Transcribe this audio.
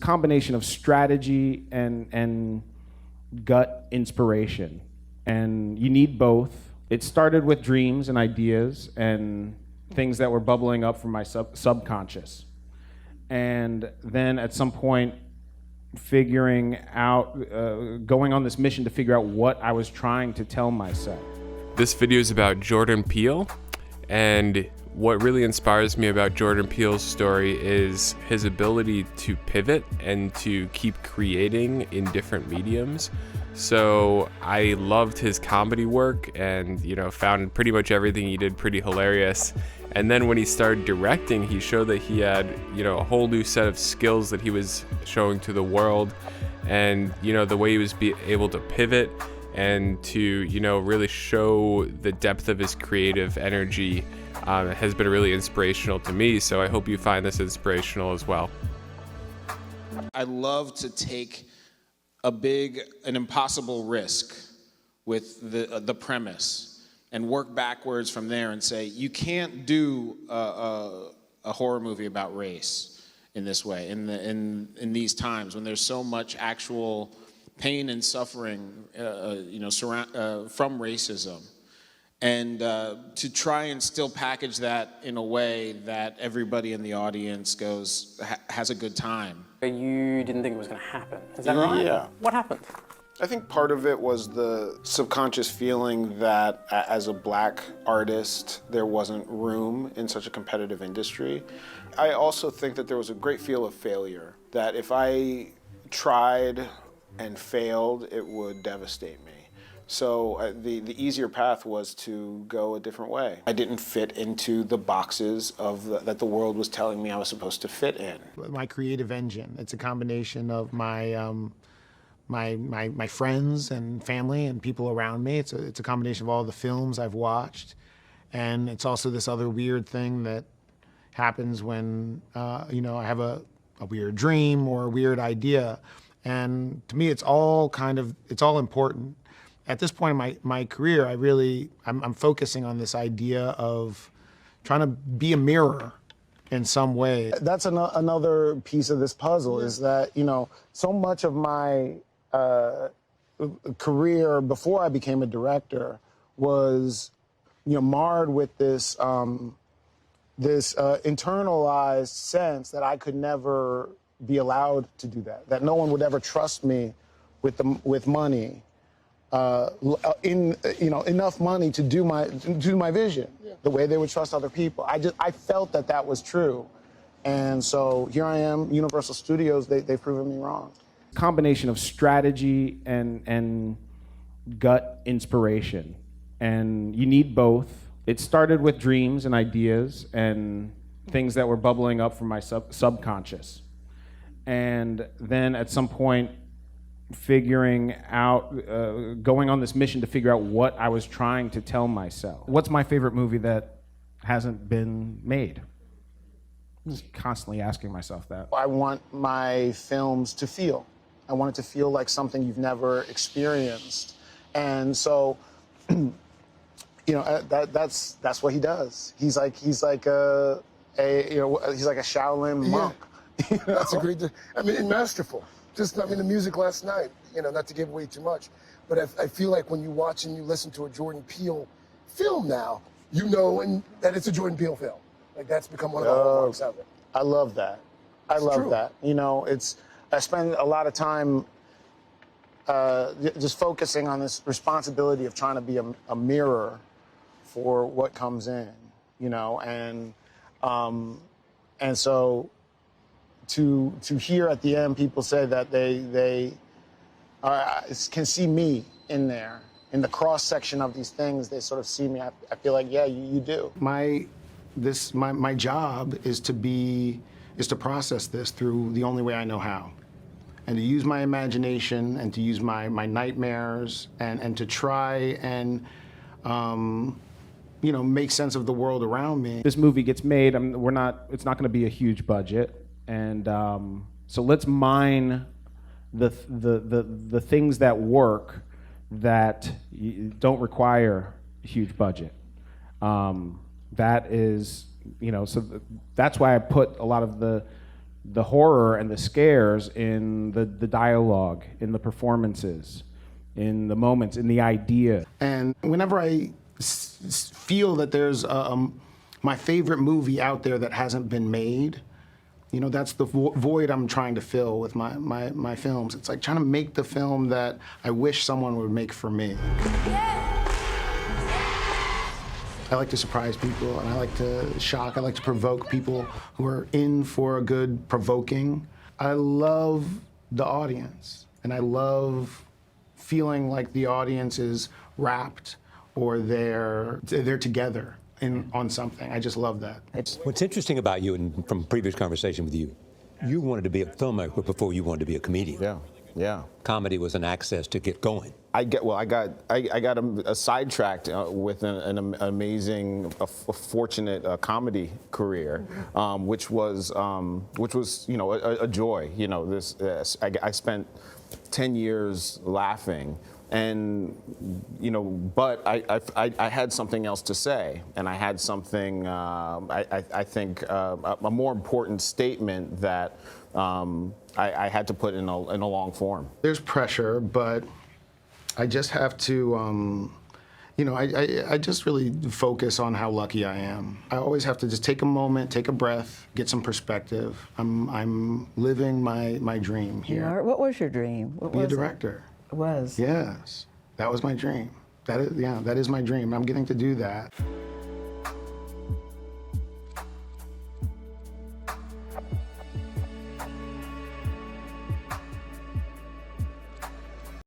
Combination of strategy and gut inspiration, and you need both. It started with dreams and ideas and things that were bubbling up from my subconscious, and then at some point figuring out, going on this mission to figure out what I was trying to tell myself. This video is about Jordan Peele, and what really inspires me about Jordan Peele's story is his ability to pivot and to keep creating in different mediums. So I loved his comedy work and, found pretty much everything he did pretty hilarious. And then when he started directing, he showed that he had, a whole new set of skills that he was showing to the world. And, the way he was able to pivot and to, really show the depth of his creative energy has been really inspirational to me. So I hope you find this inspirational as well. I love to take an impossible risk with the premise and work backwards from there and say, you can't do a horror movie about race in this way, in these times when there's so much actual pain and suffering, from racism. And to try and still package that in a way that everybody in the audience has a good time. You didn't think it was going to happen, is that right? Yeah. What happened? I think part of it was the subconscious feeling that as a black artist, there wasn't room in such a competitive industry. I also think that there was a great feel of failure, that if I tried and failed, it would devastate me. So the easier path was to go a different way. I didn't fit into the boxes that the world was telling me I was supposed to fit in. My creative engine, it's a combination of my my friends and family and people around me. It's a combination of all the films I've watched, and it's also this other weird thing that happens when I have a weird dream or a weird idea, and to me it's all important. At this point in my career, I'm focusing on this idea of trying to be a mirror in some way. That's another piece of this puzzle, is that, so much of my career before I became a director was, marred with this internalized sense that I could never be allowed to do that no one would ever trust me with money. Enough money to do my vision, the way they would trust other people. I felt that was true, and so here I am. Universal Studios, they've proven me wrong. Combination of strategy and gut inspiration, and you need both. It started with dreams and ideas and things that were bubbling up from my subconscious, and then at some point figuring out, going on this mission to figure out what I was trying to tell myself. What's my favorite movie that hasn't been made? I'm just constantly asking myself that. I want my films to feel. I want it to feel like something you've never experienced. And so, that's what he does. He's like a Shaolin monk. That's a great, and masterful. The music last night, not to give away too much, but I feel like when you watch and you listen to a Jordan Peele film now, that it's a Jordan Peele film. Like, that's become one of the hallmarks of it. I love that. I love that. I spend a lot of time just focusing on this responsibility of trying to be a mirror for what comes in, and so to hear at the end people say that they can see me in there, in the cross section of these things. They sort of see me. I feel like, yeah, you do. My job is to process this through the only way I know how, and to use my imagination and to use my nightmares and to try and make sense of the world around me. This movie gets made. It's not going to be a huge budget. And so let's mine the things that work that don't require a huge budget. That is, so that's why I put a lot of the the horror and the scares in the dialogue, in the performances, in the moments, in the idea. And whenever I feel that there's my favorite movie out there that hasn't been made, you know, that's the void I'm trying to fill with my films. It's like trying to make the film that I wish someone would make for me. I like to surprise people, and I like to shock, I like to provoke people who are in for a good provoking. I love the audience, and I love feeling like the audience is wrapped or they're together on something. I just love that. What's interesting about you, and from previous conversation with you, you wanted to be a filmmaker before you wanted to be a comedian. Yeah. Comedy was an access to get going. I got sidetracked with an amazing, fortunate comedy career, which was you know a joy. You know, I spent 10 years laughing, and you know, but I had something else to say, and I had something I think a more important statement that I had to put in a long form. There's pressure, but I just have to, you know, I just really focus on how lucky I am. I always have to just take a moment, take a breath, get some perspective. I'm living my dream here. What was your dream? What Be a was it? director. It was. Yes, that was my dream. That is my dream. I'm getting to do that.